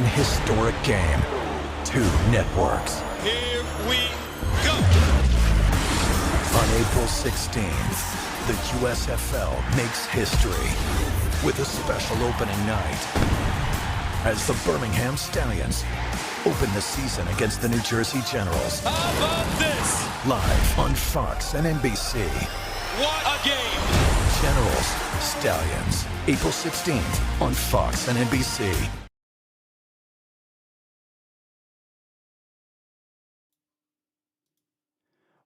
historic game. 2 networks. Here we go. On April 16th, the USFL makes history with a special opening night as the Birmingham Stallions open the season against the New Jersey Generals. How about this? Live on Fox and NBC. What a game. Generals, Stallions, April 16th on Fox and NBC.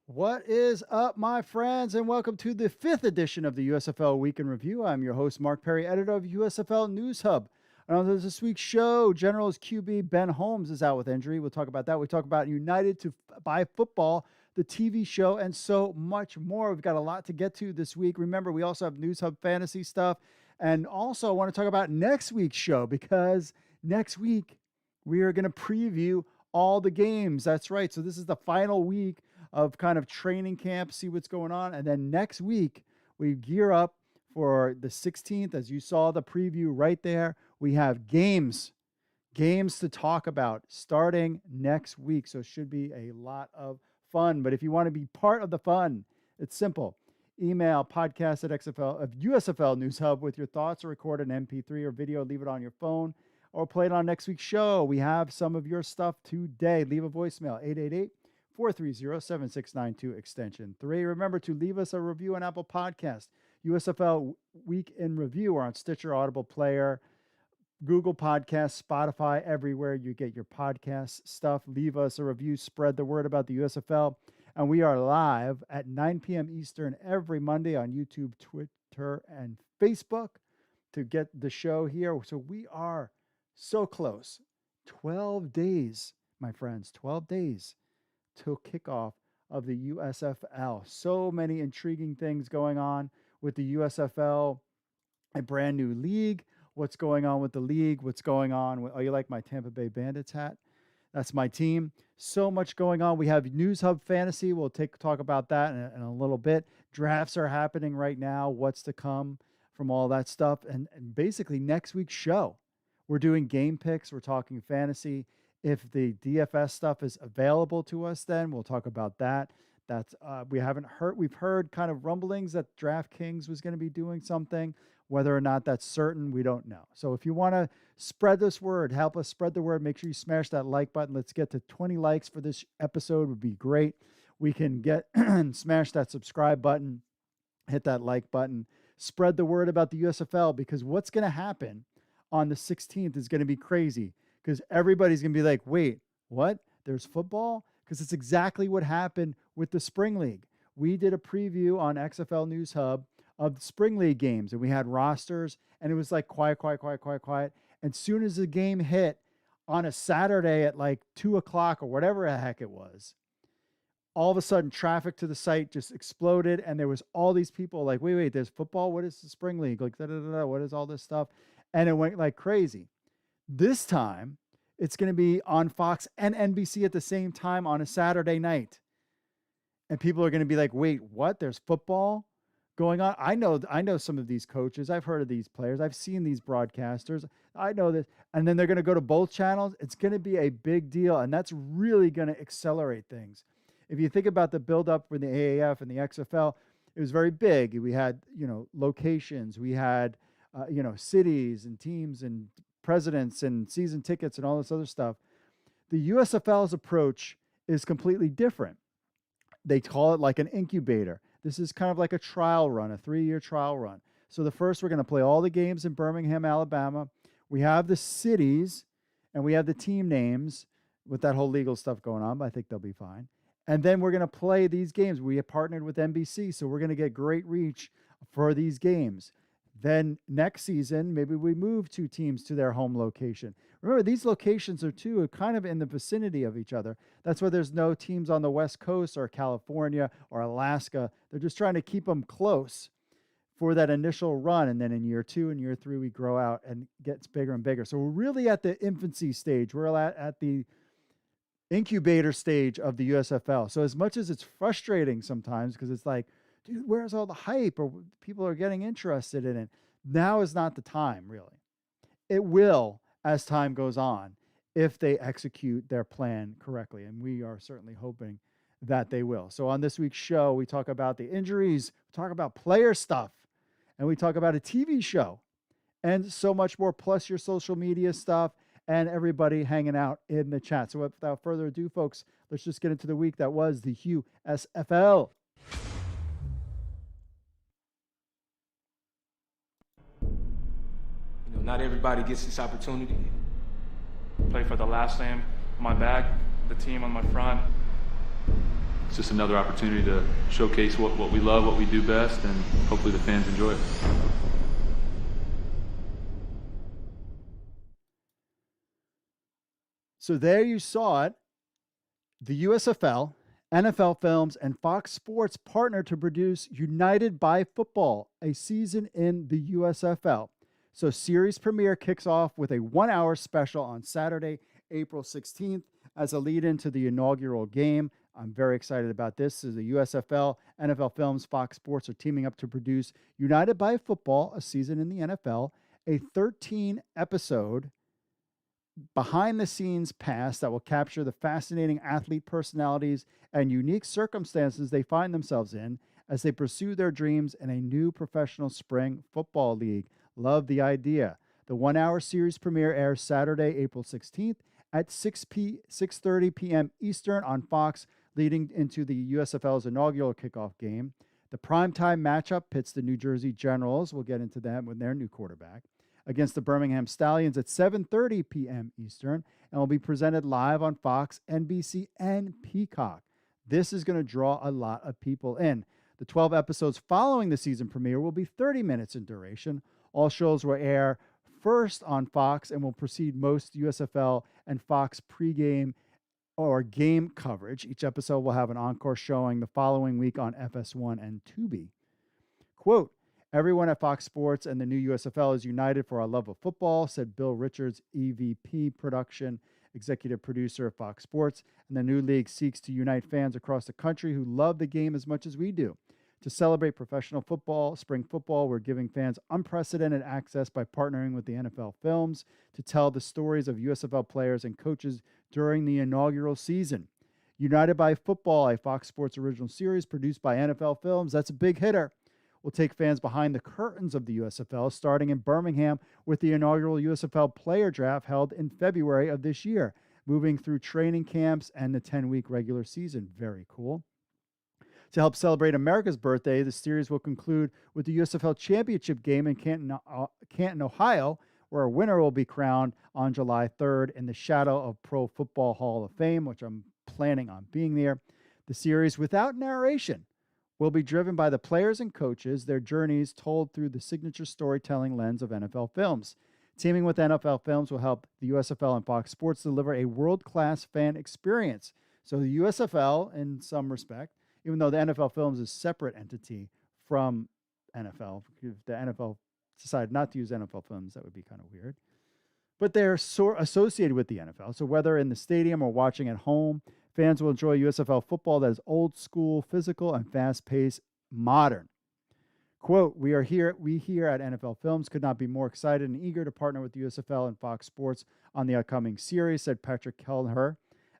What is up, my friends, and welcome to the 5th edition of the USFL Week in Review. I'm your host, Mark Perry, editor of USFL News Hub. And on this week's show, Generals QB Ben Holmes is out with injury. We'll talk about that. We talk about United to Buy Football, the TV show, and so much more. We've got a lot to get to this week. Remember, we also have News Hub fantasy stuff. And also, I want to talk about next week's show because next week we are going to preview all the games. That's right. So this is the final week of kind of training camp, see what's going on. And then next week, we gear up for the 16th. As you saw the preview right there, we have games to talk about starting next week. So it should be a lot of fun. But if you want to be part of the fun, it's simple. Email podcast at USFL News Hub with your thoughts, or record an MP3 or video, leave it on your phone, or play it on next week's show. We have some of your stuff today. Leave a voicemail, 888-430-7692, extension 3. Remember to leave us a review on Apple Podcast, USFL Week in Review, or on Stitcher, Audible Player, Google Podcasts, Spotify, everywhere you get your podcast stuff. Leave us a review, spread the word about the USFL. And we are live at 9 p.m. Eastern every Monday on YouTube, Twitter, and Facebook to get the show here. So we are so close. 12 days, my friends, 12 days till kickoff of the USFL. So many intriguing things going on with the USFL, a brand new league. What's going on with the league? What's going on with, oh, you like my Tampa Bay Bandits hat? That's my team. So much going on. We have News Hub Fantasy. We'll talk about that in a little bit. Drafts are happening right now. What's to come from all that stuff? And basically next week's show, we're doing game picks. We're talking fantasy. If the DFS stuff is available to us, then we'll talk about that. That's we've heard kind of rumblings that DraftKings was going to be doing something. Whether or not that's certain, we don't know. So if you want to spread this word, help us spread the word, make sure you smash that like button. Let's get to 20 likes for this episode would be great. We can get smash that subscribe button, hit that like button, spread the word about the USFL, because what's going to happen on the 16th is going to be crazy, because everybody's going to be like, wait, what? There's football? Because it's exactly what happened with the Spring League. We did a preview on XFL News Hub of the Spring League games, and we had rosters, and it was like quiet. And soon as the game hit on a Saturday at like 2 o'clock or whatever the heck it was, all of a sudden traffic to the site just exploded, and there was all these people like, wait, there's football? What is the Spring League? Like, what is all this stuff? And it went like crazy. This time, it's going to be on Fox and NBC at the same time on a Saturday night. And people are going to be like, wait, what? There's football going on? I know some of these coaches. I've heard of these players. I've seen these broadcasters. I know this. And then they're going to go to both channels. It's going to be a big deal. And that's really going to accelerate things. If you think about the buildup for the AAF and the XFL, it was very big. We had, locations. We had, cities and teams and presidents and season tickets and all this other stuff. The USFL's approach is completely different. They call it like an incubator. This is kind of like a trial run, a 3-year trial run. So the first, we're going to play all the games in Birmingham, Alabama. We have the cities and we have the team names with that whole legal stuff going on, but I think they'll be fine. And then we're going to play these games. We have partnered with NBC, so we're going to get great reach for these games. Then next season, maybe we move 2 teams to their home location. Remember, these locations are kind of in the vicinity of each other. That's why there's no teams on the West Coast or California or Alaska. They're just trying to keep them close for that initial run. And then in year 2 and year 3, we grow out and it gets bigger and bigger. So we're really at the infancy stage. We're at the incubator stage of the USFL. So as much as it's frustrating sometimes, because it's like, dude, where's all the hype? Or people are getting interested in it. Now is not the time, really. It will as time goes on. if they execute their plan correctly. And we are certainly hoping that they will. So on this week's show, we talk about the injuries, we talk about player stuff, and we talk about a TV show and so much more, plus your social media stuff and everybody hanging out in the chat. So without further ado, folks, let's just get into the week that was the USFL. Not everybody gets this opportunity. Play for the last name on my back, the team on my front. It's just another opportunity to showcase what we love, what we do best, and hopefully the fans enjoy it. So there you saw it. The USFL, NFL Films, and Fox Sports partnered to produce United by Football, a season in the USFL. So series premiere kicks off with a 1-hour special on Saturday, April 16th as a lead into the inaugural game. I'm very excited about this. As the USFL, NFL Films, Fox Sports are teaming up to produce United by Football, a season in the NFL, a 13-episode behind-the-scenes pass that will capture the fascinating athlete personalities and unique circumstances they find themselves in as they pursue their dreams in a new professional spring football league. Love the idea. The 1-hour series premiere airs Saturday, April 16th at 6:30 p.m. Eastern on Fox, leading into the USFL's inaugural kickoff game. The primetime matchup pits the New Jersey Generals, we'll get into that with their new quarterback, against the Birmingham Stallions at 7:30 p.m. Eastern, and will be presented live on Fox, NBC, and Peacock. This is going to draw a lot of people in. The 12 episodes following the season premiere will be 30 minutes in duration. All shows will air first on Fox and will precede most USFL and Fox pregame or game coverage. Each episode will have an encore showing the following week on FS1 and Tubi. Quote, "Everyone at Fox Sports and the new USFL is united for our love of football," said Bill Richards, EVP production, executive producer of Fox Sports. And the new league seeks to unite fans across the country who love the game as much as we do. To celebrate professional football, spring football, we're giving fans unprecedented access by partnering with the NFL Films to tell the stories of USFL players and coaches during the inaugural season. United by Football, a Fox Sports original series produced by NFL Films, that's a big hitter, will take fans behind the curtains of the USFL, starting in Birmingham with the inaugural USFL player draft held in February of this year, moving through training camps and the 10-week regular season. Very cool. To help celebrate America's birthday, the series will conclude with the USFL Championship game in Canton, Ohio, where a winner will be crowned on July 3rd in the shadow of Pro Football Hall of Fame, which I'm planning on being there. The series, without narration, will be driven by the players and coaches, their journeys told through the signature storytelling lens of NFL Films. Teaming with NFL Films will help the USFL and Fox Sports deliver a world-class fan experience. So the USFL, in some respect, even though the NFL Films is a separate entity from NFL, if the NFL decided not to use NFL Films, that would be kind of weird. But they're associated with the NFL. So whether in the stadium or watching at home, fans will enjoy USFL football that is old school, physical, and fast-paced, modern. Quote, we here at NFL Films could not be more excited and eager to partner with the USFL and Fox Sports on the upcoming series, said Patrick Kelleher,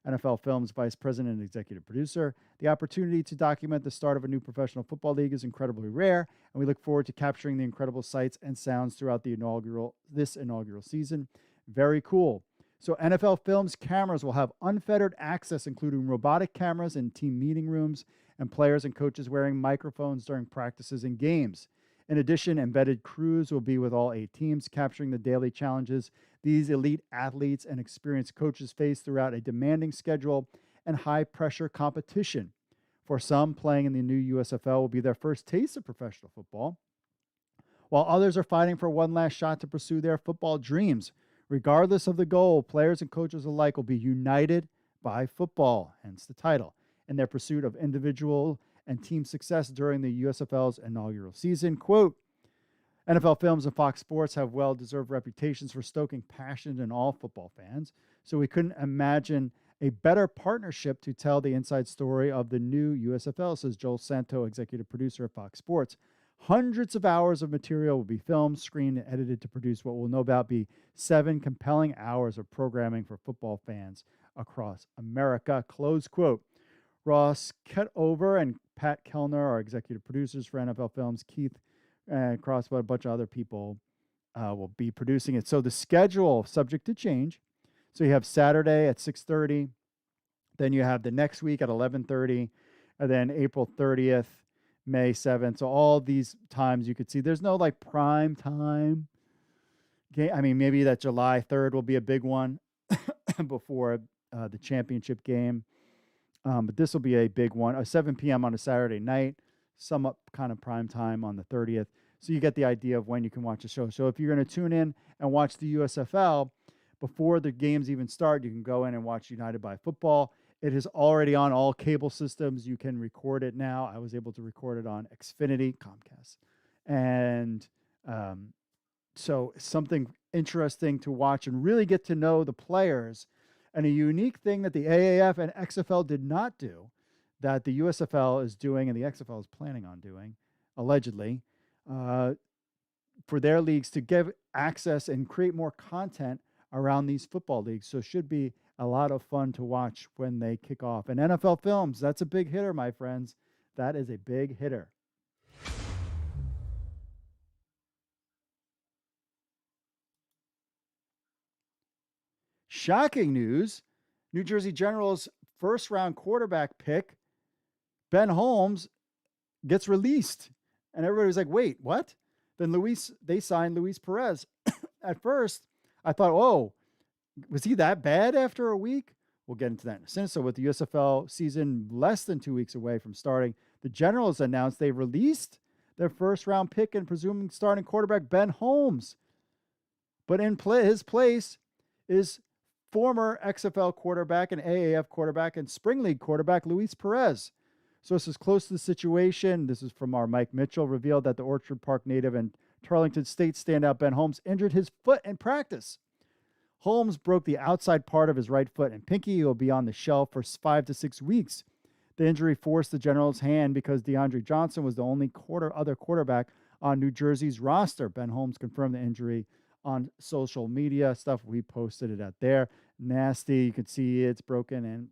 NFL Films Vice President and Executive Producer. The opportunity to document the start of a new professional football league is incredibly rare, and we look forward to capturing the incredible sights and sounds throughout this inaugural season. Very cool. So NFL Films cameras will have unfettered access, including robotic cameras in team meeting rooms and players and coaches wearing microphones during practices and games. In addition, embedded crews will be with all 8 teams, capturing the daily challenges these elite athletes and experienced coaches face throughout a demanding schedule and high-pressure competition. For some, playing in the new USFL will be their first taste of professional football, while others are fighting for one last shot to pursue their football dreams. Regardless of the goal, players and coaches alike will be united by football, hence the title, in their pursuit of individual and team success during the USFL's inaugural season. Quote, NFL Films and Fox Sports have well-deserved reputations for stoking passion in all football fans, so we couldn't imagine a better partnership to tell the inside story of the new USFL, says Joel Santo, executive producer of Fox Sports. Hundreds of hours of material will be filmed, screened, and edited to produce what will no doubt be 7 compelling hours of programming for football fans across America, close quote. Ross Ketover and Pat Kellner are executive producers for NFL Films. Keith Crossbow, a bunch of other people will be producing it. So the schedule, subject to change. So you have Saturday at 6:30. Then you have the next week at 11:30. And then April 30th, May 7th. So all these times you could see. There's no like prime time game. I mean, maybe that July 3rd will be a big one before the championship game. But this will be a big one. 7 p.m. on a Saturday night, some up kind of prime time on the 30th. So you get the idea of when you can watch the show. So if you're going to tune in and watch the USFL before the games even start, you can go in and watch United by Football. It is already on all cable systems. You can record it now. I was able to record it on Xfinity, Comcast. And so something interesting to watch and really get to know the players. And a unique thing that the AAF and XFL did not do that the USFL is doing and the XFL is planning on doing, allegedly, for their leagues to give access and create more content around these football leagues. So it should be a lot of fun to watch when they kick off. And NFL Films, that's a big hitter, my friends. That is a big hitter. Shocking news. New Jersey Generals first-round quarterback pick, Ben Holmes, gets released. And everybody was like, wait, what? Then they signed Luis Perez. At first, I thought, oh, was he that bad after a week? We'll get into that in a second. So with the USFL season less than 2 weeks away from starting, the Generals announced they released their first-round pick and presuming starting quarterback Ben Holmes. But in his place is former XFL quarterback and AAF quarterback and Spring League quarterback Luis Perez. So this is close to the situation. This is from our Mike Mitchell, revealed that the Orchard Park native and Tarleton State standout Ben Holmes injured his foot in practice. Holmes broke the outside part of his right foot and pinky. He will be on the shelf for 5 to 6 weeks. The injury forced the Generals' hand because DeAndre Johnson was the only other quarterback on New Jersey's roster. Ben Holmes confirmed the injury on social media stuff. We posted it out there. Nasty. You can see it's broken. And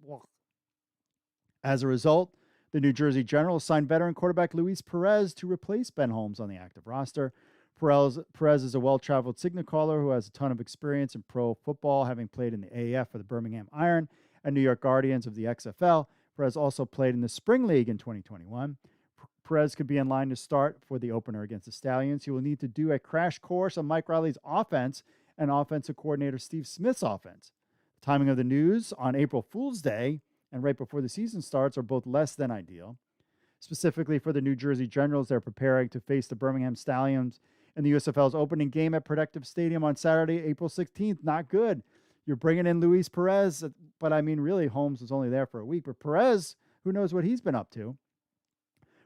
as a result, the New Jersey Generals signed veteran quarterback Luis Perez to replace Ben Holmes on the active roster. Perez is a well-traveled signal caller who has a ton of experience in pro football, having played in the AAF for the Birmingham Iron and New York Guardians of the XFL. Perez also played in the Spring League in 2021. Perez could be in line to start for the opener against the Stallions. He will need to do a crash course on Mike Riley's offense and offensive coordinator Steve Smith's offense. The timing of the news on April Fool's Day and right before the season starts are both less than ideal. Specifically for the New Jersey Generals, they're preparing to face the Birmingham Stallions in the USFL's opening game at Protective Stadium on Saturday, April 16th. Not good. You're bringing in Luis Perez, but I mean, really, Holmes was only there for a week. But Perez, who knows what he's been up to?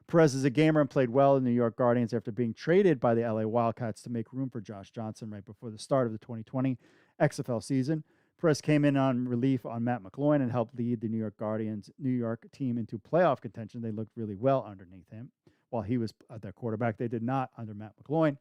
Perez is a gamer and played well in the New York Guardians after being traded by the LA Wildcats to make room for Josh Johnson right before the start of the 2020 XFL season. Perez came in on relief on Matt McGloin and helped lead the New York Guardians New York team into playoff contention. They looked really well underneath him while he was their quarterback. They did not under Matt McGloin.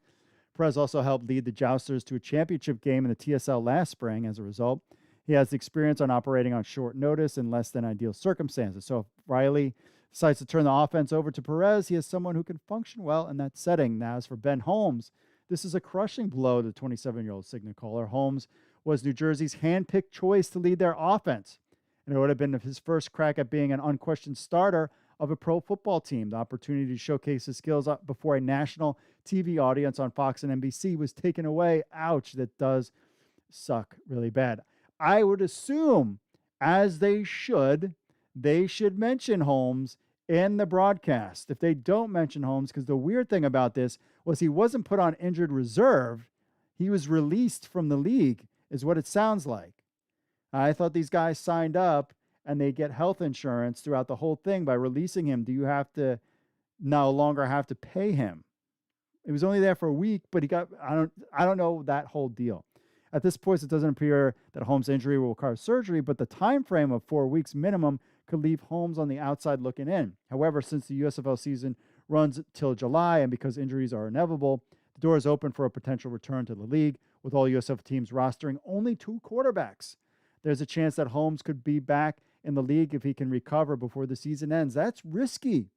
Perez also helped lead the Jousters to a championship game in the TSL last spring. As a result, he has the experience on operating on short notice in less than ideal circumstances. So if Riley decides to turn the offense over to Perez, he has someone who can function well in that setting. Now, as for Ben Holmes, this is a crushing blow to the 27-year-old signal caller. Holmes was New Jersey's hand-picked choice to lead their offense, and it would have been his first crack at being an unquestioned starter of a pro football team. The opportunity to showcase his skills before a national TV audience on Fox and NBC was taken away. Ouch, that does suck really bad. I would assume, as they should mention Holmes in the broadcast. If they don't mention Holmes, because the weird thing about this was he wasn't put on injured reserve. He was released from the league, is what it sounds like. I thought these guys signed up and they get health insurance throughout the whole thing. By releasing him, do you have to no longer have to pay him? It was only there for a week, but he got, I don't know that whole deal. At this point, it doesn't appear that Holmes' injury will require surgery, but the time frame of 4 weeks minimum could leave Holmes on the outside looking in. However, since the USFL season runs till July, and because injuries are inevitable, the door is open for a potential return to the league, with all USF teams rostering only 2 quarterbacks. There's a chance that Holmes could be back in the league if he can recover before the season ends. That's risky.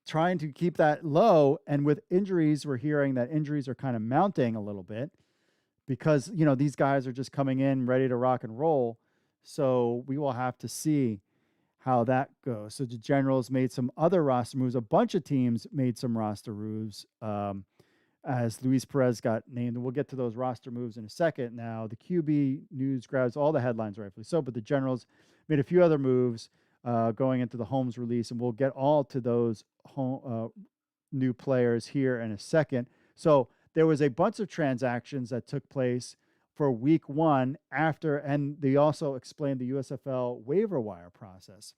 Trying to keep that low, and with injuries, we're hearing that injuries are kind of mounting a little bit because, these guys are just coming in ready to rock and roll. So we will have to see how that goes. So the Generals made some other roster moves. A bunch of teams made some roster moves as Luis Perez got named. And we'll get to those roster moves in a second. Now, the QB news grabs all the headlines, rightfully so, but the Generals made a few other moves going into the Holmes release, and we'll get all to those new players here in a second. So there was a bunch of transactions that took place for week 1 after, and they also explained the USFL waiver wire process.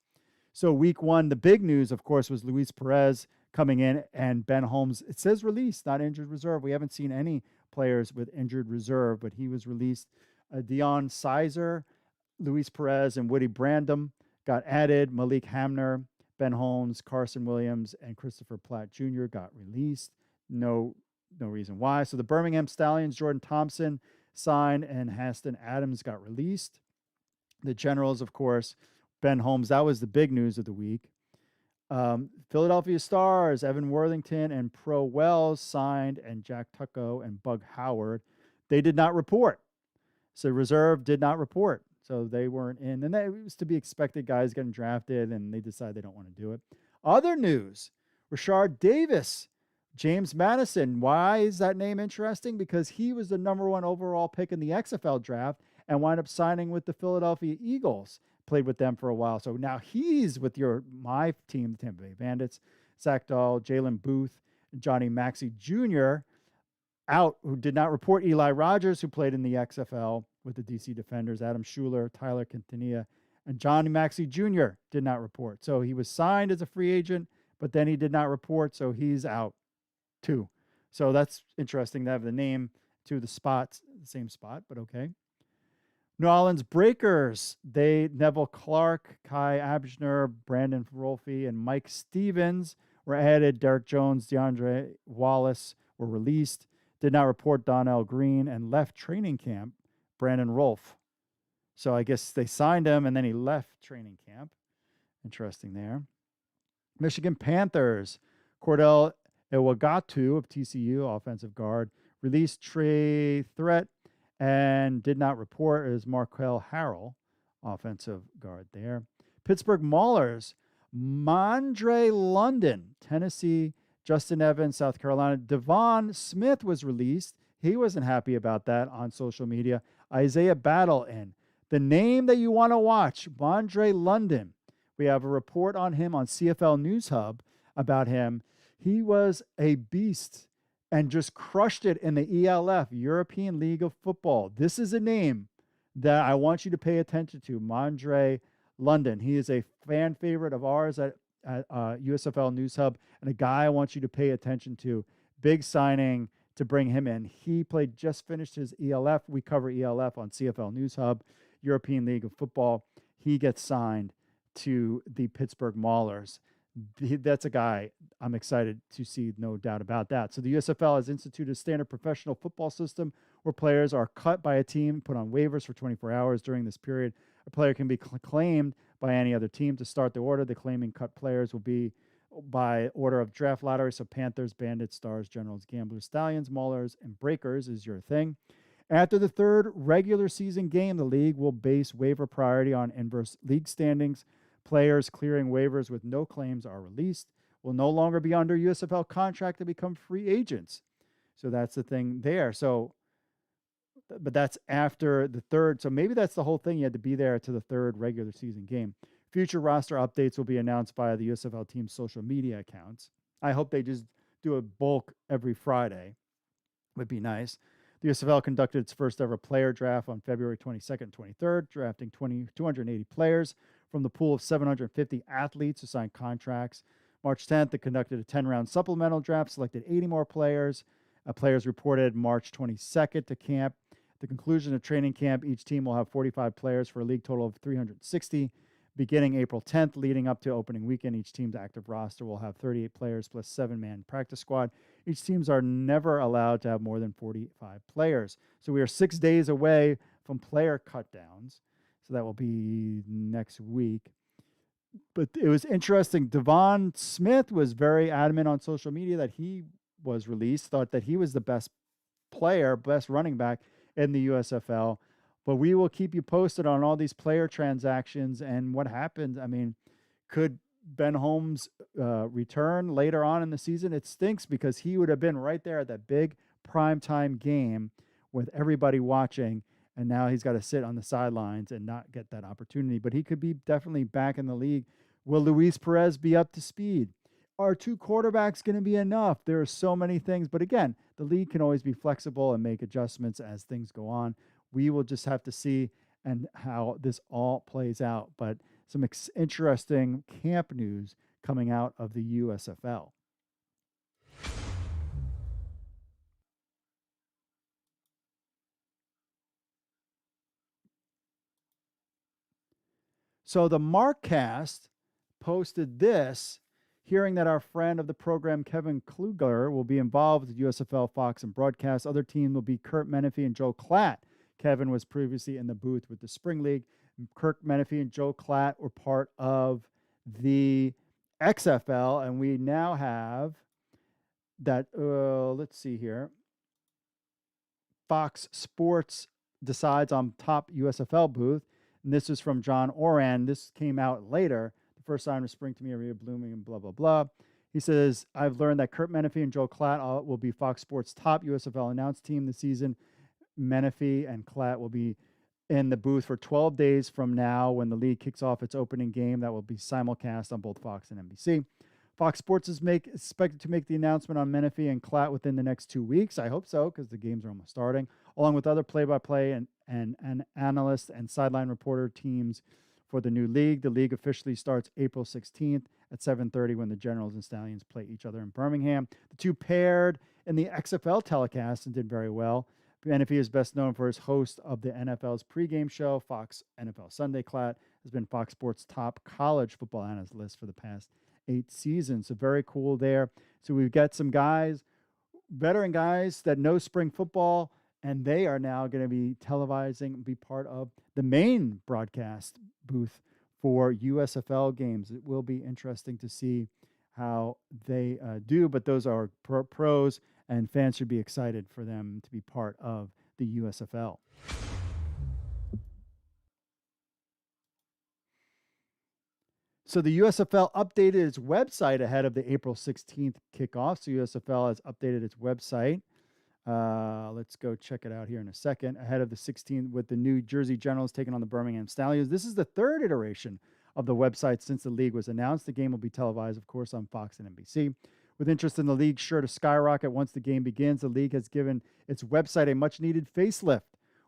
So week 1, the big news, of course, was Luis Perez coming in and Ben Holmes. It says released, not injured reserve. We haven't seen any players with injured reserve, but he was released. Deion Sizer, Luis Perez, and Woody Brandom got added. Malik Hamner, Ben Holmes, Carson Williams, and Christopher Platt Jr. got released. No reason why. So the Birmingham Stallions, Jordan Thompson signed, and Haston Adams got released. The Generals, of course, Ben Holmes, that was the big news of the week. Philadelphia Stars, Evan Worthington and Pro Wells signed, and Jack Tucko and Bug Howard. They did not report. So reserve did not report. So they weren't in. And that was to be expected, guys getting drafted, and they decide they don't want to do it. Other news, Rashard Davis, James Madison. Why is that name interesting? Because he was the number 1 overall pick in the XFL draft and wound up signing with the Philadelphia Eagles. Played with them for a while. So now he's with my team, the Tampa Bay Bandits. Zach Dahl, Jalen Booth, and Johnny Maxey Jr. out, who did not report. Eli Rogers, who played in the XFL with the DC Defenders. Adam Schuler, Tyler Quintanilla, and Johnny Maxey Jr. did not report. So he was signed as a free agent, but then he did not report, so he's out too. So that's interesting to have the name to the spots, the same spot, but okay. New Orleans Breakers, Neville Clark, Kai Abschner, Brandon Rolfe, and Mike Stevens were added. Derek Jones, DeAndre Wallace were released. Did not report. Donnell Green, and left training camp, Brandon Rolfe. So I guess they signed him, and then he left training camp. Interesting there. Michigan Panthers, Cordell Iwagatu of TCU, offensive guard, released. Trey Threat and did not report as Markel Harrell, offensive guard there. Pittsburgh Maulers, Mondre London, Tennessee, Justin Evans, South Carolina. Devon Smith was released. He wasn't happy about that on social media. Isaiah Battle in. The name that you want to watch, Mondre London. We have a report on him on CFL News Hub about him. He was a beast and just crushed it in the ELF, European League of Football. This is a name that I want you to pay attention to, Mondre London. He is a fan favorite of ours at USFL News Hub, and a guy I want you to pay attention to. Big signing to bring him in. He just finished his ELF. We cover ELF on CFL News Hub, European League of Football. He gets signed to the Pittsburgh Maulers. That's a guy I'm excited to see, no doubt about that. So the USFL has instituted a standard professional football system where players are cut by a team, put on waivers for 24 hours. During this period, a player can be claimed by any other team. To start the order, the claiming cut players will be by order of draft lottery. So Panthers, Bandits, Stars, Generals, Gamblers, Stallions, Maulers, and Breakers is your thing. After the 3rd regular season game, the league will base waiver priority on inverse league standings. Players clearing waivers with no claims are released, will no longer be under USFL contract to become free agents. So that's the thing there. So, but that's after the 3rd. So maybe that's the whole thing. You had to be there to the 3rd regular season game. Future roster updates will be announced via the USFL team's social media accounts. I hope they just do a bulk every Friday. Would be nice. The USFL conducted its first ever player draft on February 22nd and 23rd, drafting 280 players from the pool of 750 athletes who signed contracts. March 10th, it conducted a 10-round supplemental draft, selected 80 more players. Players reported March 22nd to camp. At the conclusion of training camp, each team will have 45 players for a league total of 360. beginning April 10th, leading up to opening weekend. Each team's active roster will have 38 players plus 7-man practice squad. Each teams are never allowed to have more than 45 players. So we are 6 days away from player cutdowns. So that will be next week. But it was interesting. Devon Smith was very adamant on social media that he was released, thought that he was the best player, best running back in the USFL. But we will keep you posted on all these player transactions and what happens. I mean, could Ben Holmes return later on in the season? It stinks because he would have been right there at that big primetime game with everybody watching. And now he's got to sit on the sidelines and not get that opportunity. But he could be definitely back in the league. Will Luis Perez be up to speed? Are 2 quarterbacks going to be enough? There are so many things. But again, the league can always be flexible and make adjustments as things go on. We will just have to see and how this all plays out. But some interesting camp news coming out of the USFL. So the Markcast posted this, hearing that our friend of the program, Kevin Kluger, will be involved with USFL, Fox, and broadcast. Other team will be Kurt Menefee and Joe Klatt. Kevin was previously in the booth with the Spring League. Kirk Menefee and Joe Klatt were part of the XFL, and we now have that, let's see here. Fox Sports decides on top USFL booth. And this is from John Oran. This came out later. The first sign of spring to me, area blooming, and blah, blah, blah. He says, I've learned that Kurt Menefee and Joe Klatt will be Fox Sports' top USFL announced team this season. Menefee and Klatt will be in the booth for 12 days from now when the league kicks off its opening game. That will be simulcast on both Fox and NBC. Fox Sports is expected to make the announcement on Menefee and Klatt within the next 2 weeks. I hope so, because the games are almost starting, along with other play-by-play and analyst and sideline reporter teams for the new league. The league officially starts April 16th at 7:30 when the Generals and Stallions play each other in Birmingham. The two paired in the XFL telecast and did very well. Menefee is best known for his host of the NFL's pregame show, Fox NFL Sunday. Klatt has been Fox Sports' top college football analyst for the past 8 seasons. So very cool there. So we've got some guys, veteran guys that know spring football, and they are now going to be televising, be part of the main broadcast booth for USFL games. It will be interesting to see how they do, but those are pros, and fans should be excited for them to be part of the USFL. So the USFL updated its website ahead of the April 16th kickoff. So USFL has updated its website. Let's go check it out here in a second. Ahead of the 16th with the New Jersey Generals taking on the Birmingham Stallions. This is the 3rd iteration of the website since the league was announced. The game will be televised, of course, on Fox and NBC. With interest in the league sure to skyrocket once the game begins, the league has given its website a much-needed facelift.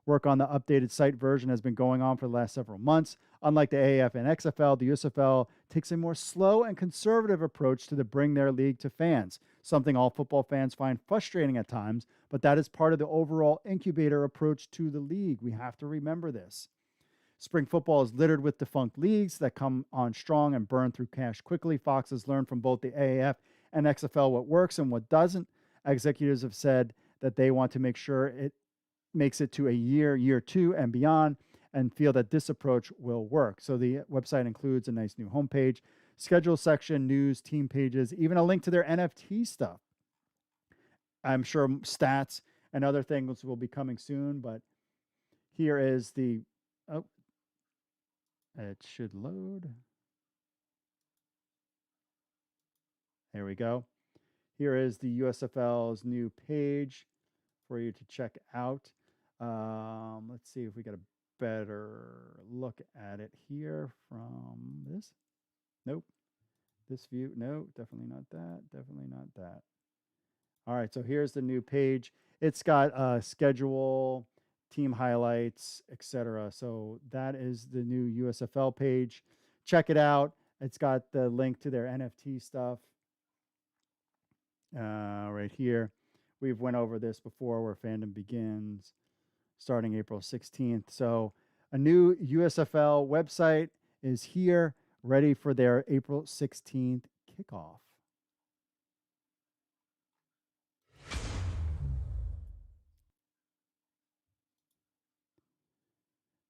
Work on the updated site version has been going on for the last several months. Unlike the AAF and XFL, the USFL takes a more slow and conservative approach to bring their league to fans, something all football fans find frustrating at times, but that is part of the overall incubator approach to the league. We have to remember this. Spring football is littered with defunct leagues that come on strong and burn through cash quickly. Fox has learned from both the AAF and XFL what works and what doesn't. Executives have said that they want to make sure it makes it to year 2 and beyond, and feel that this approach will work. So the website includes a nice new homepage, schedule section, news, team pages, even a link to their NFT stuff. I'm sure stats and other things will be coming soon, but here is the, it should load. There we go. Here is the USFL's new page for you to check out. Let's see if we get a better look at it here from this. Nope. This view. No, definitely not that. Definitely not that. All right, so here's the new page. It's got schedule, team highlights, etc. So that is the new USFL page. Check it out. It's got the link to their NFT stuff right here. We've went over this before, where fandom begins starting April 16th. So a new USFL website is here, ready for their April 16th kickoff.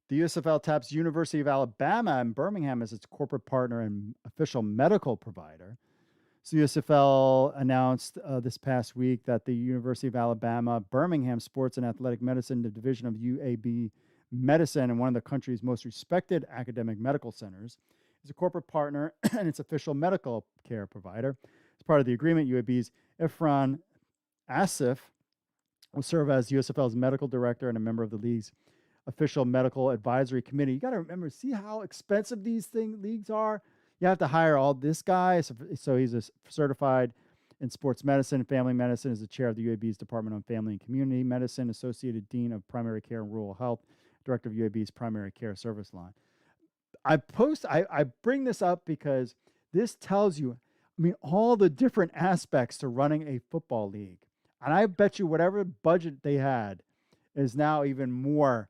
The USFL taps University of Alabama in Birmingham as its corporate partner and official medical provider. So USFL announced this past week that the University of Alabama Birmingham Sports and Athletic Medicine, the division of UAB Medicine and one of the country's most respected academic medical centers, is a corporate partner and its official medical care provider. As part of the agreement, UAB's Ifran Asif will serve as USFL's medical director and a member of the league's official medical advisory committee. You got to remember, see how expensive these leagues are? You have to hire all this guy. So he's a certified in sports medicine and family medicine, is the chair of the UAB's Department on Family and Community Medicine, associated dean of primary care and rural health, director of UAB's primary care service line. I bring this up because this tells you, all the different aspects to running a football league. And I bet you whatever budget they had is now even more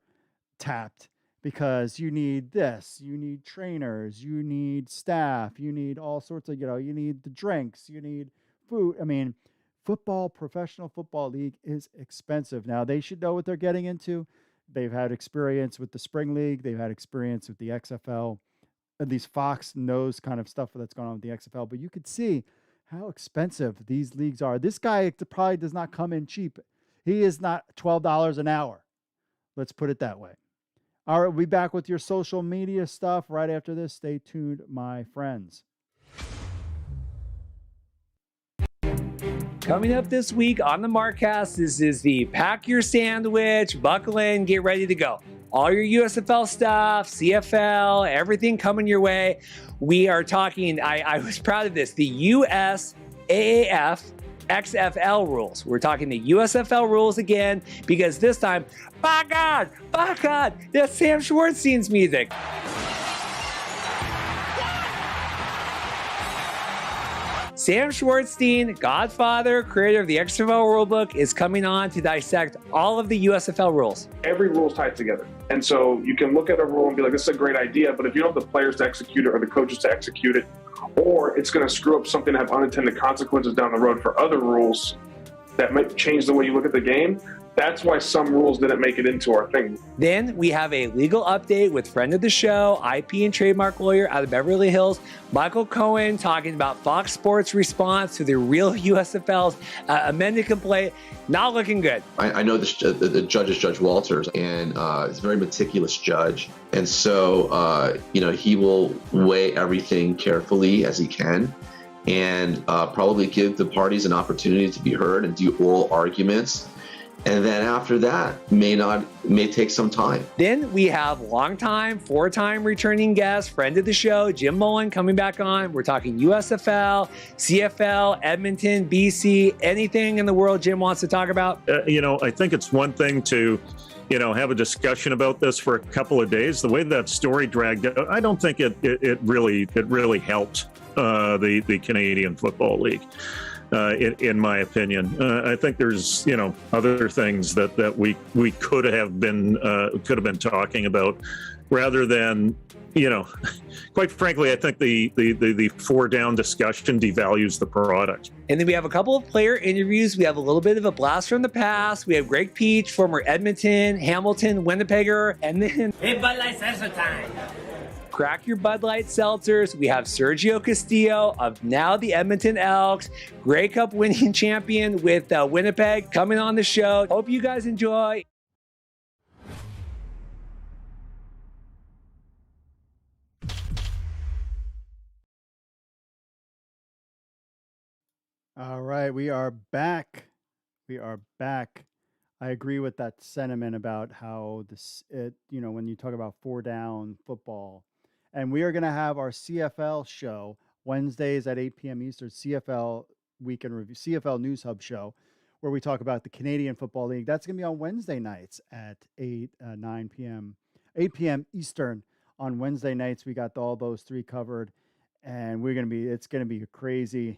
tapped, because you need this, you need trainers, you need staff, you need all sorts of, you need the drinks, you need food. Professional football league is expensive. Now they should know what they're getting into. They've had experience with the spring league. They've had experience with the XFL. At least Fox knows kind of stuff that's going on with the XFL, but you could see how expensive these leagues are. This guy probably does not come in cheap. He is not $12 an hour. Let's put it that way. All right, we'll be back with your social media stuff right after this. Stay tuned, my friends. Coming up this week on the Markcast, this is the pack your sandwich, buckle in, get ready to go. All your USFL stuff, CFL, everything coming your way. We are talking, I was proud of this, the USAAF XFL rules. We're talking the USFL rules again, because this time, by God, that's Sam Schwartzstein's music. Sam Schwartzstein, godfather, creator of the XFL rulebook, is coming on to dissect all of the USFL rules. Every rule is tied together. And so you can look at a rule and be like, this is a great idea, but if you don't have the players to execute it or the coaches to execute it, or it's going to screw up something and have unintended consequences down the road for other rules that might change the way you look at the game, that's why some rules didn't make it into our thing. Then we have a legal update with friend of the show, IP and trademark lawyer out of Beverly Hills, Michael Cohen, talking about Fox Sports' response to the real USFL's amended complaint. Not looking good. I know the judge is Judge Walters, and he's a very meticulous judge. And so, he will weigh everything carefully as he can, and probably give the parties an opportunity to be heard and do oral arguments. And then after that, may take some time. Then we have longtime, four-time returning guest, friend of the show, Jim Mullen, coming back on. We're talking USFL, CFL, Edmonton, BC, anything in the world Jim wants to talk about. I think it's one thing to, have a discussion about this for a couple of days. The way that story dragged out, I don't think it really helped the Canadian Football League. In my opinion, I think there's other things that we could have been talking about, rather than quite frankly, I think the 4-down discussion devalues the product. And then we have a couple of player interviews. We have a little bit of a blast from the past. We have Greg Peach, former Edmonton, Hamilton, Winnipegger, and then hey, Bud Light Seltzer time. Crack your Bud Light seltzers. We have Sergio Castillo of now the Edmonton Elks, Grey Cup winning champion with Winnipeg, coming on the show. Hope you guys enjoy. All right, we are back. I agree with that sentiment about how when you talk about 4-down football. And we are going to have our CFL show Wednesdays at 8 p.m. Eastern, CFL Weekend Review, CFL News Hub show, where we talk about the Canadian Football League. That's going to be on Wednesday nights at 8 p.m. Eastern on Wednesday nights. We got all those three covered, and it's going to be a crazy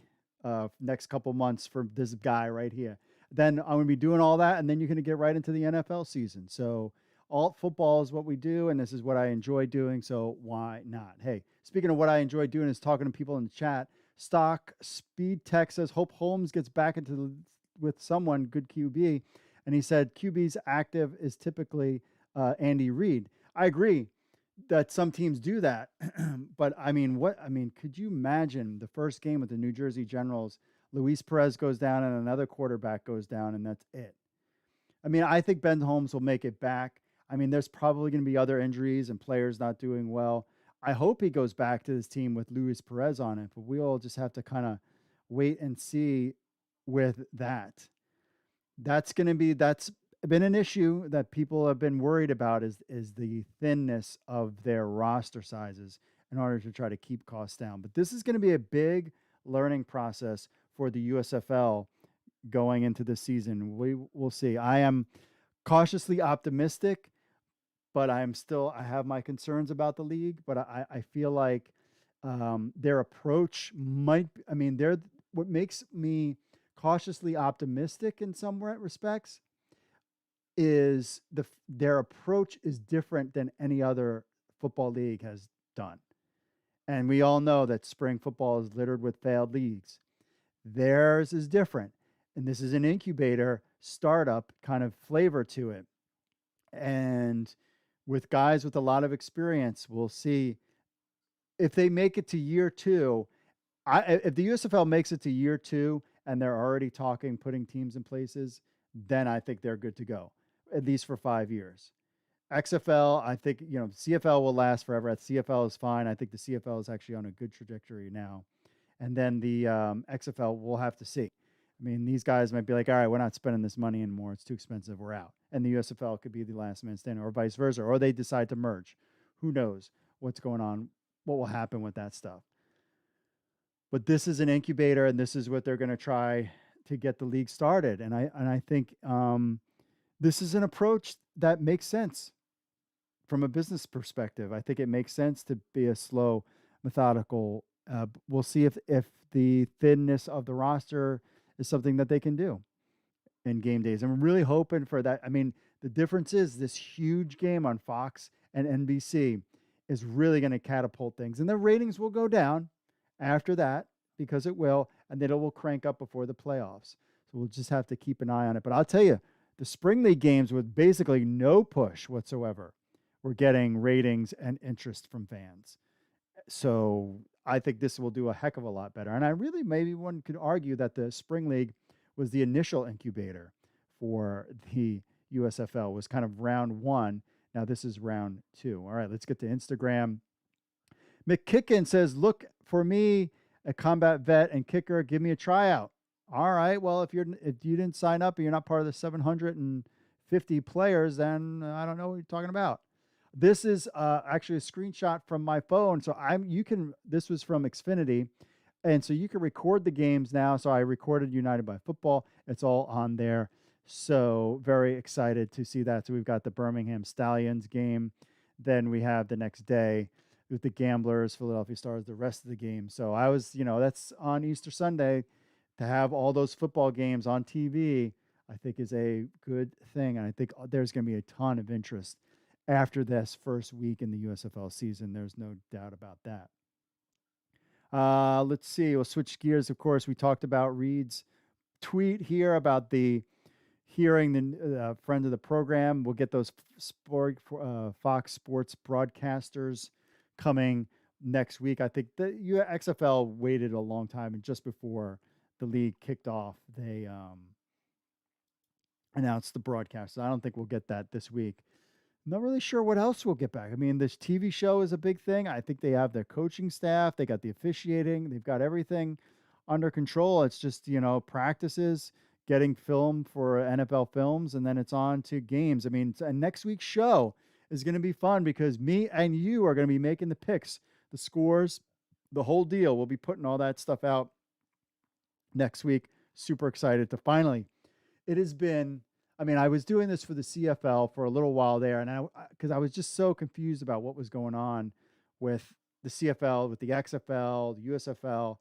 next couple months for this guy right here. Then I'm going to be doing all that, and then you're going to get right into the NFL season. So all football is what we do, and this is what I enjoy doing. So why not? Hey, speaking of what I enjoy doing is talking to people in the chat. Stock Speed Tech says, hope Holmes gets back with someone, good QB. And he said, QB's active is typically Andy Reid. I agree that some teams do that. But could you imagine the first game with the New Jersey Generals, Luis Perez goes down and another quarterback goes down, and that's it. I mean, I think Ben Holmes will make it back. I mean, there's probably going to be other injuries and players not doing well. I hope he goes back to this team with Luis Perez on it, but we all just have to kind of wait and see with that. That's been an issue that people have been worried about is the thinness of their roster sizes in order to try to keep costs down. But this is going to be a big learning process for the USFL going into the season. We will see. I am cautiously optimistic, but I have my concerns about the league, but I feel like their approach what makes me cautiously optimistic in some respects is their approach is different than any other football league has done. And we all know that spring football is littered with failed leagues. Theirs is different. And this is an incubator startup kind of flavor to it. And with guys with a lot of experience, we'll see if they make it to year two. If the USFL makes it to year two and they're already talking, putting teams in places, then I think they're good to go, at least for 5 years. XFL, I think, CFL will last forever. CFL is fine. I think the CFL is actually on a good trajectory now. And then the XFL, we'll have to see. I mean, these guys might be like, all right, we're not spending this money anymore. It's too expensive. We're out. And the USFL could be the last man standing, or vice versa. Or they decide to merge. Who knows what's going on, what will happen with that stuff. But this is an incubator, and this is what they're going to try to get the league started. And I think this is an approach that makes sense from a business perspective. I think it makes sense to be a slow, methodical. We'll see if the thinness of the roster is something that they can do in game days. I'm really hoping for that. I mean, the difference is this huge game on Fox and NBC is really going to catapult things. And the ratings will go down after that because it will, and then it will crank up before the playoffs. So we'll just have to keep an eye on it. But I'll tell you, the spring league games with basically no push whatsoever were getting ratings and interest from fans. So I think this will do a heck of a lot better. And I really, maybe one could argue that the spring league was the initial incubator for the USFL, was kind of round one. Now this is round two. All right, let's get to Instagram. McKicken says, look for me, a combat vet and kicker, give me a tryout. All right, well, if you didn't sign up and you're not part of the 750 players, then I don't know what you're talking about. This is actually a screenshot from my phone. So this was from Xfinity. And so you can record the games now. So I recorded United by Football. It's all on there. So very excited to see that. So we've got the Birmingham Stallions game. Then we have the next day with the Gamblers, Philadelphia Stars, the rest of the game. So I was, that's on Easter Sunday. To have all those football games on TV, I think is a good thing. And I think there's going to be a ton of interest after this first week in the USFL season. There's no doubt about that. Let's see. We'll switch gears. Of course, we talked about Reed's tweet here about the hearing the friend of the program. We'll get those Fox Sports broadcasters coming next week. I think the XFL waited a long time, and just before the league kicked off, they announced the broadcast. So I don't think we'll get that this week. Not really sure what else we'll get back. I mean, this TV show is a big thing. I think they have their coaching staff. They got the officiating. They've got everything under control. It's just, practices, getting film for NFL films, and then it's on to games. I mean, and next week's show is going to be fun because me and you are going to be making the picks, the scores, the whole deal. We'll be putting all that stuff out next week. Super excited to finally. It has been, I was doing this for the CFL for a little while there, and because I was just so confused about what was going on with the CFL, with the XFL, the USFL.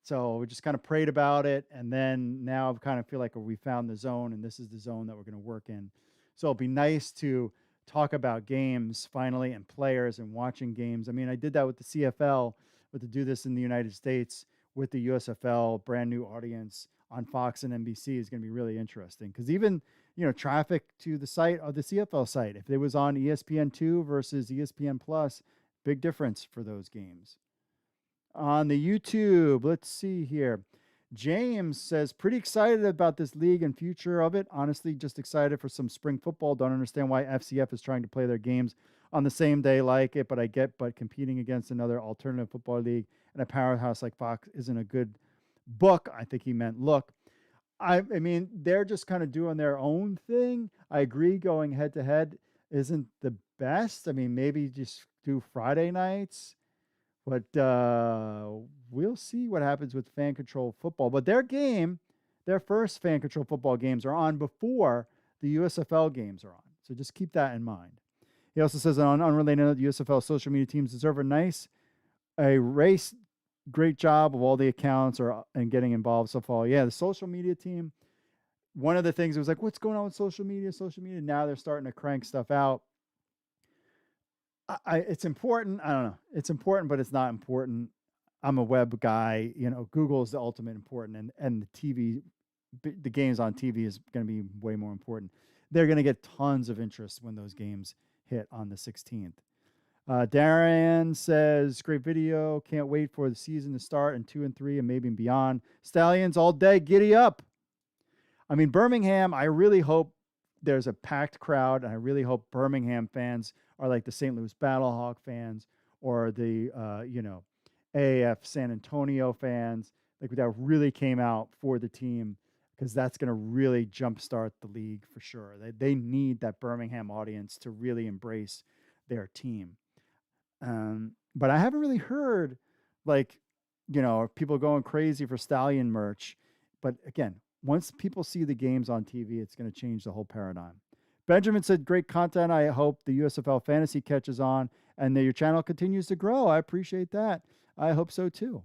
So we just kind of prayed about it, and then now I kind of feel like we found the zone, and this is the zone that we're going to work in. So it'll be nice to talk about games finally and players and watching games. I mean, I did that with the CFL, but to do this in the United States with the USFL, brand new audience on Fox and NBC is going to be really interesting. Because even, traffic to the site of the CFL site, if it was on ESPN2 versus ESPN Plus, big difference for those games. On the YouTube, let's see here. James says, pretty excited about this league and future of it. Honestly, just excited for some spring football. Don't understand why FCF is trying to play their games on the same day like it, but competing against another alternative football league and a powerhouse like Fox isn't a good book. I think he meant look. I mean, they're just kind of doing their own thing. I agree going head to head isn't the best. I mean, maybe just do Friday nights. But we'll see what happens with fan control football. But their first fan control football games are on before the USFL games are on. So just keep that in mind. He also says on unrelated note, the USFL social media teams deserve a great job of all the accounts and getting involved so far. Yeah, the social media team, one of the things, it was like, what's going on with social media? Now they're starting to crank stuff out. It's important. I don't know. It's important, but it's not important. I'm a web guy. Google is the ultimate important, and the TV, the games on TV is going to be way more important. They're going to get tons of interest when those games hit on the 16th. Darren says, great video. Can't wait for the season to start in 2 and 3 and maybe beyond. Stallions all day. Giddy up. I mean, Birmingham, I really hope there's a packed crowd, and I really hope Birmingham fans are like the St. Louis Battlehawk fans or the, AAF San Antonio fans, like that really came out for the team, because that's going to really jumpstart the league for sure. They need that Birmingham audience to really embrace their team. But I haven't really heard people going crazy for Stallion merch. But again, once people see the games on TV, it's going to change the whole paradigm. Benjamin said, great content. I hope the USFL fantasy catches on and that your channel continues to grow. I appreciate that. I hope so too.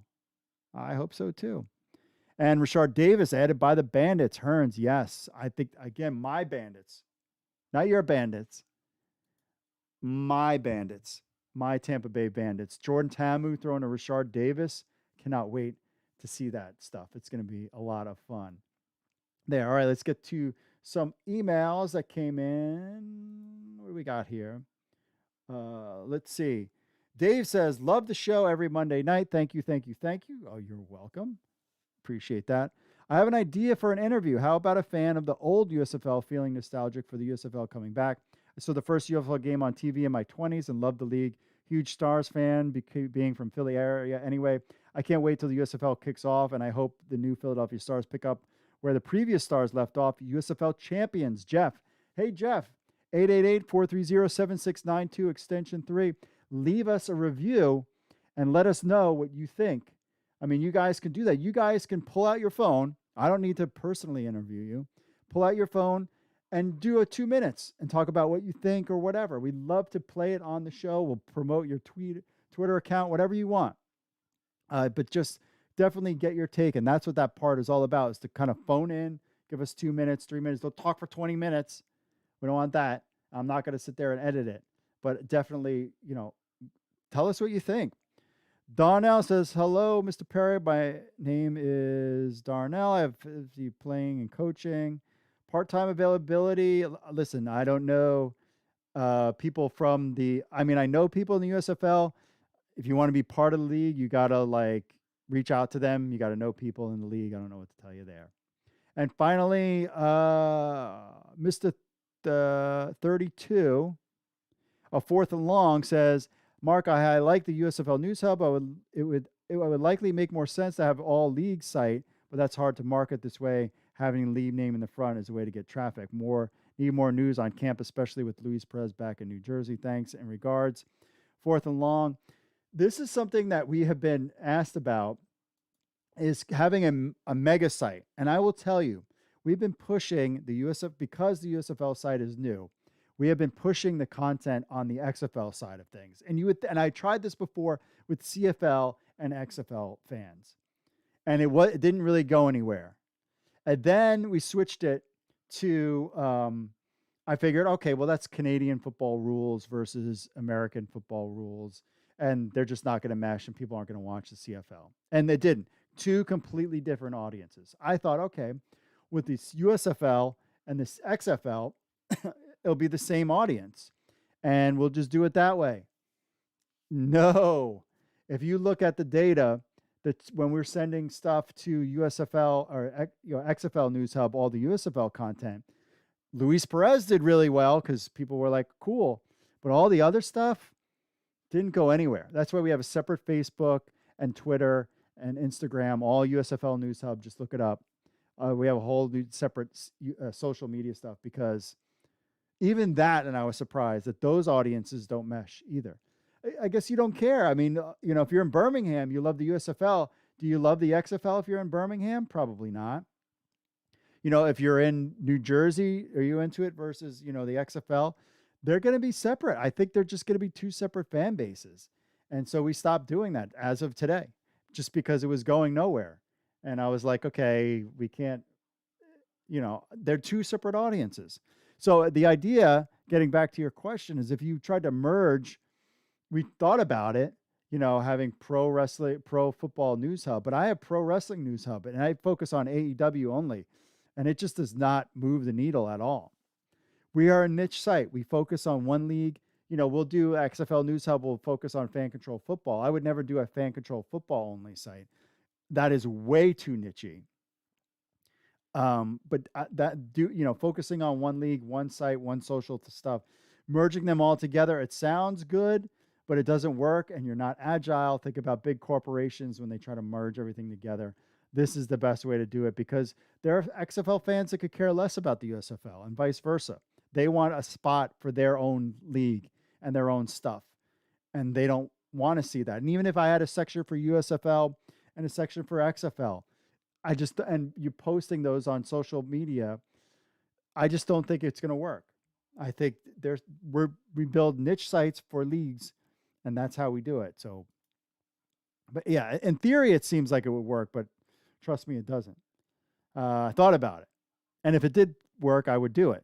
And Rashard Davis added by the Bandits. Hearns, yes. I think, again, my Bandits. Not your Bandits. My Bandits. My Tampa Bay Bandits. Jordan Tamu throwing to Rashard Davis. Cannot wait to see that stuff. It's going to be a lot of fun. There. All right, let's get to some emails that came in. What do we got here? Let's see. Dave says, love the show every Monday night. Thank you. Oh, you're welcome. Appreciate that. I have an idea for an interview. How about a fan of the old USFL feeling nostalgic for the USFL coming back? I saw the first USFL game on TV in my 20s and loved the league. Huge Stars fan, being from Philly area. Anyway, I can't wait till the USFL kicks off, and I hope the new Philadelphia Stars pick up where the previous Stars left off. USFL champions, Jeff. Hey, Jeff, 888-430-7692, extension 3. Leave us a review and let us know what you think. I mean, you guys can do that. You guys can pull out your phone. I don't need to personally interview you. Pull out your phone and do a 2 minutes and talk about what you think or whatever. We'd love to play it on the show. We'll promote your Twitter account, whatever you want. But just definitely get your take. And that's what that part is all about, is to kind of phone in, give us 2 minutes, 3 minutes. Don't talk for 20 minutes. We don't want that. I'm not going to sit there and edit it. But definitely, tell us what you think. Darnell says, hello, Mr. Perry. My name is Darnell. I have playing and coaching. Part-time availability. Listen, I don't know people from I know people in the USFL. If you want to be part of the league, you got to reach out to them. You got to know people in the league. I don't know what to tell you there. And finally, Mr. 32, a fourth and long, says, Mark, I like the USFL News Hub. It would likely make more sense to have all league site, but that's hard to market this way. Having league name in the front is a way to get traffic. Need more news on camp, especially with Luis Perez back in New Jersey. Thanks and regards. Fourth and long. This is something that we have been asked about, is having a mega site. And I will tell you, we've been pushing the USFL, because the USFL site is new. We have been pushing the content on the XFL side of things. And I tried this before with CFL and XFL fans. And it didn't really go anywhere. And then we switched it to I figured, okay, well, that's Canadian football rules versus American football rules, and they're just not going to mesh, and people aren't going to watch the CFL. And they didn't. Two completely different audiences. I thought, okay, with this USFL and this XFL, it'll be the same audience, and we'll just do it that way. No. If you look at the data, that when we're sending stuff to USFL or XFL News Hub, all the USFL content, Luis Perez did really well because people were like, cool. But all the other stuff didn't go anywhere. That's why we have a separate Facebook and Twitter and Instagram, all USFL News Hub. Just look it up. We have a whole new separate social media stuff because even that, and I was surprised that those audiences don't mesh either. I guess you don't care. I mean, if you're in Birmingham, you love the USFL. Do you love the XFL if you're in Birmingham? Probably not. If you're in New Jersey, are you into it versus, the XFL? They're going to be separate. I think they're just going to be two separate fan bases. And so we stopped doing that as of today, just because it was going nowhere. And I was like, okay, we can't, they're two separate audiences. So the idea, getting back to your question, is if you tried to merge, we thought about it, having pro football news hub, but I have pro wrestling news hub and I focus on AEW only. And it just does not move the needle at all. We are a niche site. We focus on one league. We'll do XFL News Hub. We'll focus on fan control football. I would never do a fan control football only site. That is way too nichey. But focusing on one league, one site, one social stuff, merging them all together, it sounds good, but it doesn't work. And you're not agile. Think about big corporations when they try to merge everything together. This is the best way to do it because there are XFL fans that could care less about the USFL and vice versa. They want a spot for their own league and their own stuff, and they don't want to see that. And even if I had a section for USFL and a section for XFL, and you posting those on social media, I just don't think it's going to work. I think we build niche sites for leagues, and that's how we do it. So, but yeah, in theory, it seems like it would work, but trust me, it doesn't. I thought about it. And if it did work, I would do it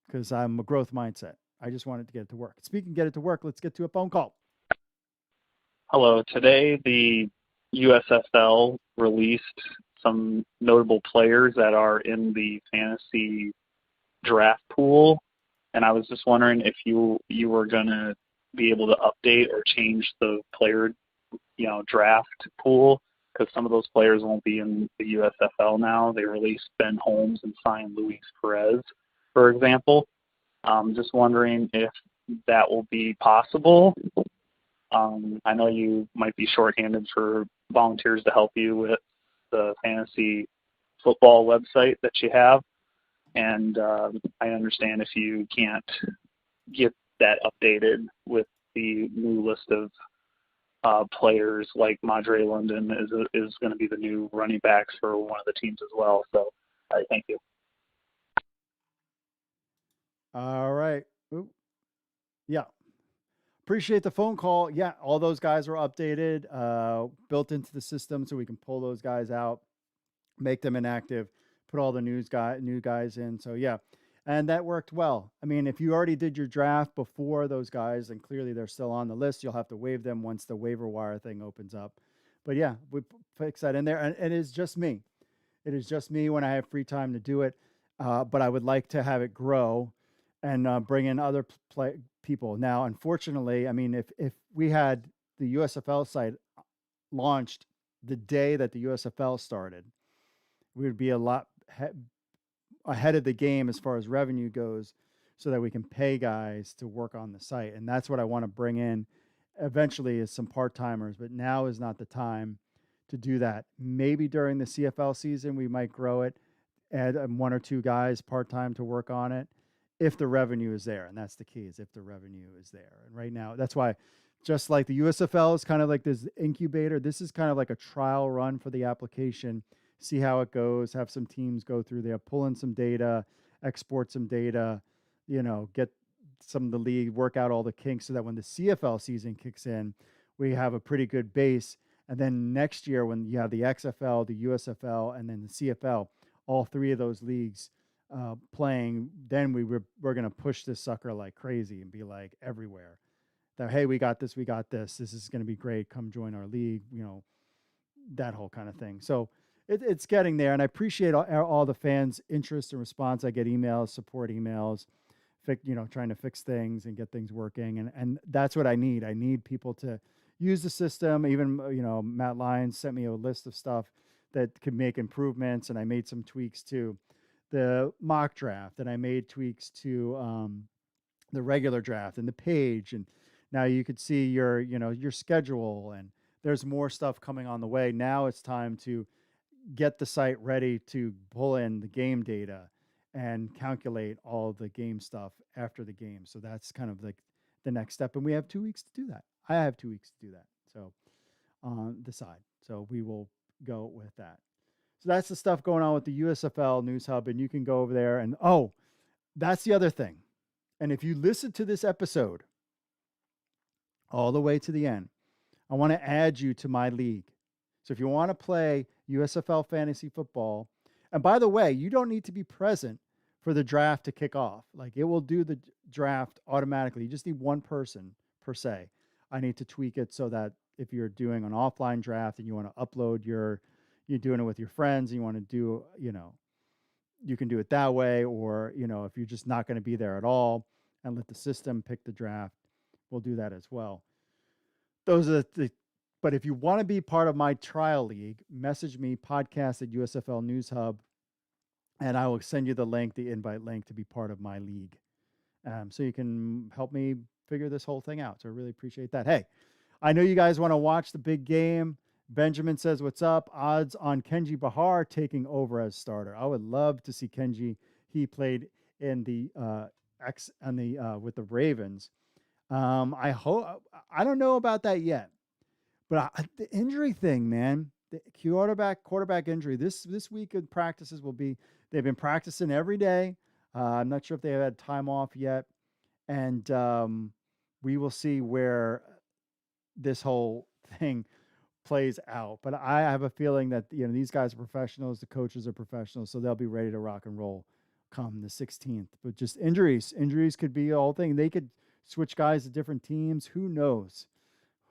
because I'm a growth mindset. I just wanted to get it to work. Speaking of get it to work, let's get to a phone call. Hello. Today, the USFL released some notable players that are in the fantasy draft pool. And I was just wondering if you were going to be able to update or change the player, draft pool, because some of those players won't be in the USFL now. They released Ben Holmes and signed Luis Perez, for example. Just wondering if that will be possible. I know you might be shorthanded for volunteers to help you with the fantasy football website that you have. And I understand if you can't get that updated with the new list of players, like Madre London is going to be the new running backs for one of the teams as well. So thank you. All right. Ooh. Yeah. Appreciate the phone call. Yeah, all those guys were updated, built into the system so we can pull those guys out, make them inactive, put all the new guys in. So yeah, and that worked well. I mean, if you already did your draft before those guys, and clearly they're still on the list, you'll have to waive them once the waiver wire thing opens up. But yeah, we fix that in there. And it is just me. It is just me when I have free time to do it. But I would like to have it grow and bring in other people. Now, unfortunately, I mean, if we had the USFL site launched the day that the USFL started, we would be a lot ahead of the game as far as revenue goes, so that we can pay guys to work on the site. And that's what I want to bring in eventually, is some part-timers, but now is not the time to do that. Maybe during the CFL season, we might grow it, add one or two guys part-time to work on it, if the revenue is there. And that's the key, is if the revenue is there. And right now, that's why, just like the USFL is kind of like this incubator, this is kind of like a trial run for the application. See how it goes, have some teams go through there, pull in some data, export some data, get some of the league, work out all the kinks so that when the CFL season kicks in, we have a pretty good base. And then next year, when you have the XFL, the USFL, and then the CFL, all three of those leagues playing, then we're going to push this sucker like crazy and be like everywhere that, hey, we got this. This is going to be great. Come join our league, that whole kind of thing. So it's getting there. And I appreciate all the fans' interest and response. I get emails, support emails, trying to fix things and get things working. And that's what I need. I need people to use the system. Even, Matt Lyons sent me a list of stuff that could make improvements. And I made some tweaks to the mock draft, and I made tweaks to the regular draft and the page. And now you could see your schedule, and there's more stuff coming on the way. Now it's time to get the site ready to pull in the game data and calculate all the game stuff after the game. So that's kind of like the next step. And we have 2 weeks to do that. I have 2 weeks to do that. So on the side. So we will go with that. So that's the stuff going on with the USFL News Hub. And you can go over there and, that's the other thing. And if you listen to this episode all the way to the end, I want to add you to my league. So if you want to play USFL fantasy football, and by the way, you don't need to be present for the draft to kick off. Like, it will do the draft automatically. You just need one person per se. I need to tweak it so that if you're doing an offline draft and you want to upload you're doing it with your friends and you want to do, you can do it that way. Or, if you're just not going to be there at all and let the system pick the draft, we'll do that as well. Those are but if you want to be part of my trial league, message me, podcast at USFL News Hub, and I will send you the invite link to be part of my league. So you can help me figure this whole thing out. So I really appreciate that. Hey, I know you guys want to watch the big game. Benjamin says, what's up? Odds on Kenji Bahar taking over as starter. I would love to see Kenji. He played in the with the Ravens. I don't know about that yet, but the injury thing, man, the quarterback injury this week of practices they've been practicing every day. I'm not sure if they have had time off yet. And we will see where this whole thing plays out. But I have a feeling that, these guys are professionals. The coaches are professionals, so they'll be ready to rock and roll come the 16th. But just injuries could be a whole thing. They could switch guys to different teams. Who knows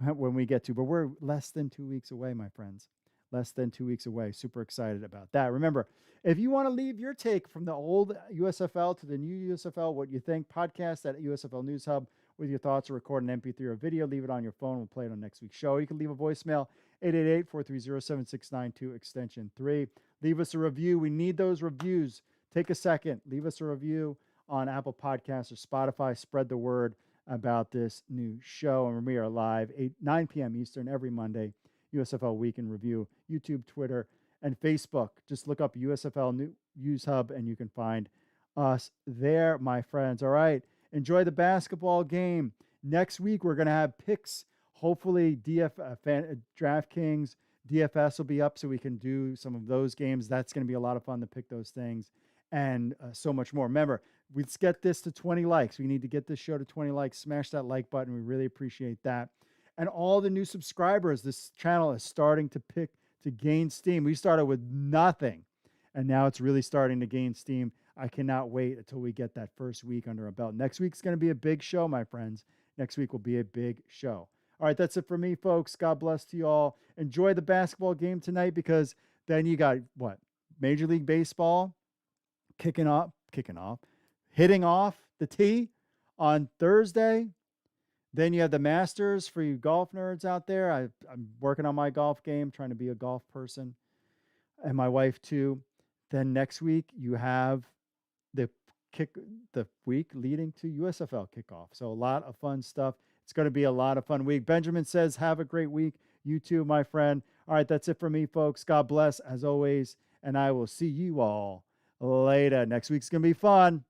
when we get to, but we're less than 2 weeks away, my friends. Less than 2 weeks away. Super excited about that. Remember, if you want to leave your take from the old USFL to the new USFL, what you think, podcast at USFL News Hub with your thoughts, or record an MP3 or video. Leave it on your phone. We'll play it on next week's show. You can leave a voicemail, 888-430-7692, extension 3. Leave us a review. We need those reviews. Take a second. Leave us a review on Apple Podcasts or Spotify. Spread the word about this new show. And we are live 9 p.m. Eastern every Monday. USFL Week in Review, YouTube, Twitter, and Facebook. Just look up USFL News Hub and you can find us there, my friends. All right. Enjoy the basketball game. Next week, we're going to have picks. Hopefully, DraftKings, DFS will be up so we can do some of those games. That's going to be a lot of fun to pick those things and so much more. Remember, let's get this to 20 likes. We need to get this show to 20 likes. Smash that like button. We really appreciate that. And all the new subscribers, this channel is starting to gain steam. We started with nothing, and now it's really starting to gain steam. I cannot wait until we get that first week under our belt. Next week's going to be a big show, my friends. Next week will be a big show. All right, that's it for me, folks. God bless to you all. Enjoy the basketball game tonight, because then you got Major League Baseball hitting off the tee on Thursday. Then you have the Masters for you golf nerds out there. I'm working on my golf game, trying to be a golf person, and my wife too. Then next week you have the week leading to USFL kickoff. So a lot of fun stuff. It's going to be a lot of fun week. Benjamin says, have a great week. You too, my friend. All right, that's it for me, folks. God bless as always, and I will see you all later. Next week's going to be fun.